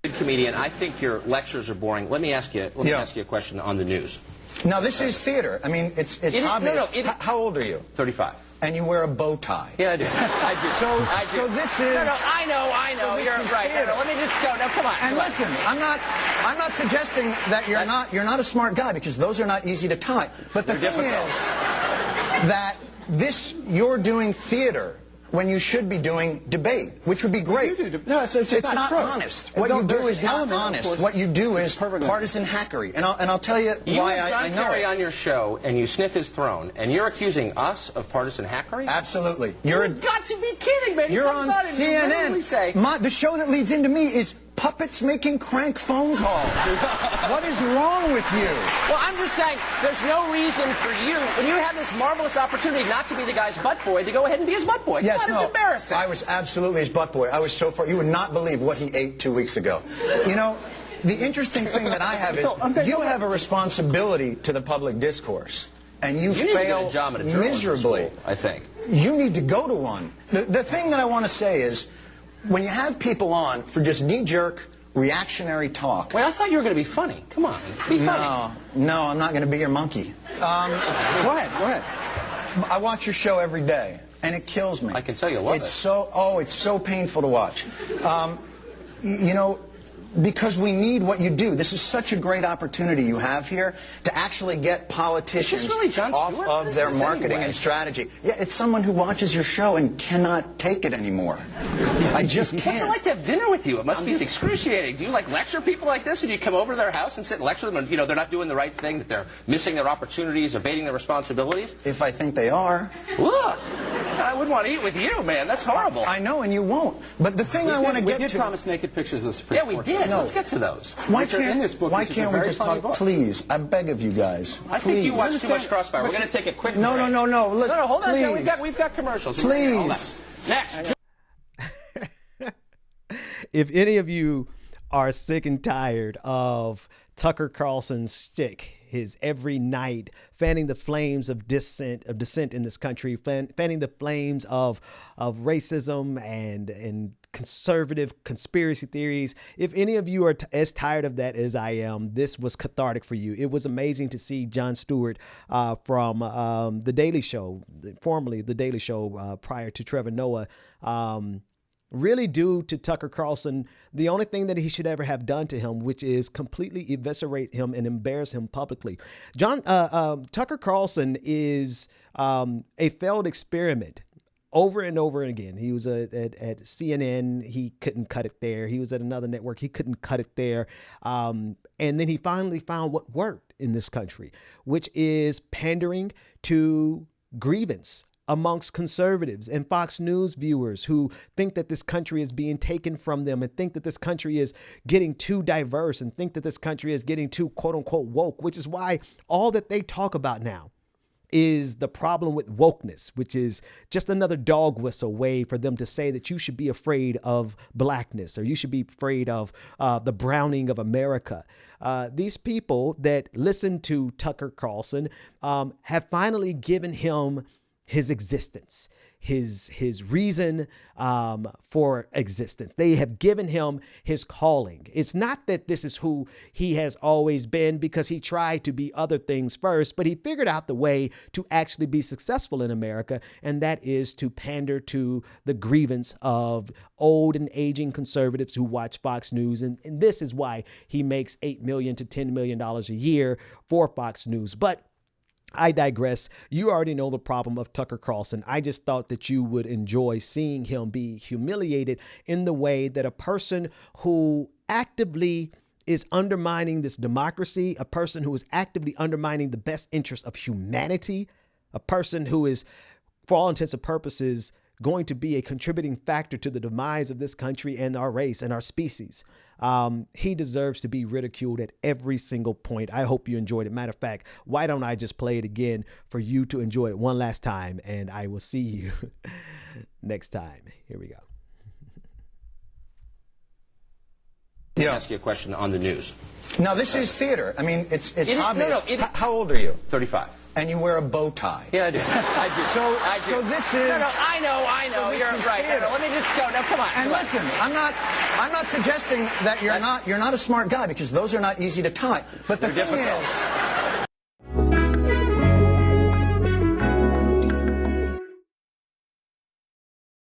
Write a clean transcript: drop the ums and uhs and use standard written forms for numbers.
Good comedian. I think your lectures are boring. Let me ask you. Let me ask you a question on the news. Now this is theater. I mean, it's obvious. How old are you? 35. And you wear a bow tie. Yeah, I do. I do. So this is. No, I know. So You're right. No, let me just go. No, come on. And listen, I'm not suggesting that you're not a smart guy, because those are not easy to tie. But the thing is that you're doing theater when you should be doing debate, which would be great. No, it's not honest. What you do is not honest. What you do is partisan hackery. And I'll tell you why I know it. You have John Kerry on your show, and you sniff his throne, and you're accusing us of partisan hackery? Absolutely. You've got to be kidding, man. You're on CNN. The show that leads into me is puppets making crank phone calls. What is wrong with you? Well, I'm just saying, there's no reason for you, when you have this marvelous opportunity not to be the guy's butt boy, to go ahead and be his butt boy. Yes, it's embarrassing. I was absolutely his butt boy. I was so far. You would not believe what he ate 2 weeks ago. You know, the interesting thing that I have is you have a responsibility to the public discourse, and you fail miserably. School, I think. You need to go to one. The thing that I want to say is, when you have people on for just knee-jerk, reactionary talk... Wait, I thought you were going to be funny. Come on, be funny. No, I'm not going to be your monkey. Go ahead. I watch your show every day, and it kills me. I can tell you love it. It's so painful to watch. You know, because we need what you do. This is such a great opportunity you have here to actually get politicians off of their marketing and strategy. Yeah, it's someone who watches your show and cannot take it anymore. I just can't. What's it like to have dinner with you? It must be excruciating. Do you lecture people like this? Or do you come over to their house and sit and lecture them and, they're not doing the right thing, that they're missing their opportunities, evading their responsibilities? If I think they are. Look, I wouldn't want to eat with you, man. That's horrible. I know, and you won't. But the thing I want to get to... We did promise naked pictures of the Supreme Court. Yeah, we did. No. Let's get to those. Why can't we just talk? Please, I beg of you guys. I think you watch too much Crossfire. We're going to take a quick break. No. Look, no, hold on. Please. We've got commercials. Please. Next. If any of you are sick and tired of Tucker Carlson's shtick, his every night fanning the flames of dissent in this country, fanning the flames of racism and conservative conspiracy theories. If any of you are as tired of that as I am, this was cathartic for you. It was amazing to see Jon Stewart from The Daily Show, formerly The Daily Show, prior to Trevor Noah, really do to Tucker Carlson the only thing that he should ever have done to him, which is completely eviscerate him and embarrass him publicly. Tucker Carlson is a failed experiment. Over and over again. He was at CNN. He couldn't cut it there. He was at another network. He couldn't cut it there. And then he finally found what worked in this country, which is pandering to grievance amongst conservatives and Fox News viewers who think that this country is being taken from them and think that this country is getting too diverse and think that this country is getting too quote unquote woke, which is why all that they talk about now is the problem with wokeness, which is just another dog whistle way for them to say that you should be afraid of blackness or you should be afraid of the browning of America. These people that listen to Tucker Carlson have finally given him his existence, his reason for existence. They have given him his calling. It's not that this is who he has always been, because he tried to be other things first, but he figured out the way to actually be successful in America, and that is to pander to the grievance of old and aging conservatives who watch Fox News. And this is why he makes $8 million to $10 million a year for Fox News. But I digress. You already know the problem of Tucker Carlson. I just thought that you would enjoy seeing him be humiliated in the way that a person who actively is undermining this democracy, a person who is actively undermining the best interest of humanity, a person who is, for all intents and purposes, going to be a contributing factor to the demise of this country and our race and our species. He deserves to be ridiculed at every single point. I hope you enjoyed it. Matter of fact, why don't I just play it again for you to enjoy it one last time, and I will see you next time. Here we go. Let me ask you a question on the news. Now, this is theater. I mean, it's obvious. How old are you? 35. And you wear a bow tie. Yeah, I do. So this is... I know. You're right. No, let me just go. Now, come on. And listen, I'm I'm not suggesting that you're not a smart guy, because those are not easy to tie. But the thing is,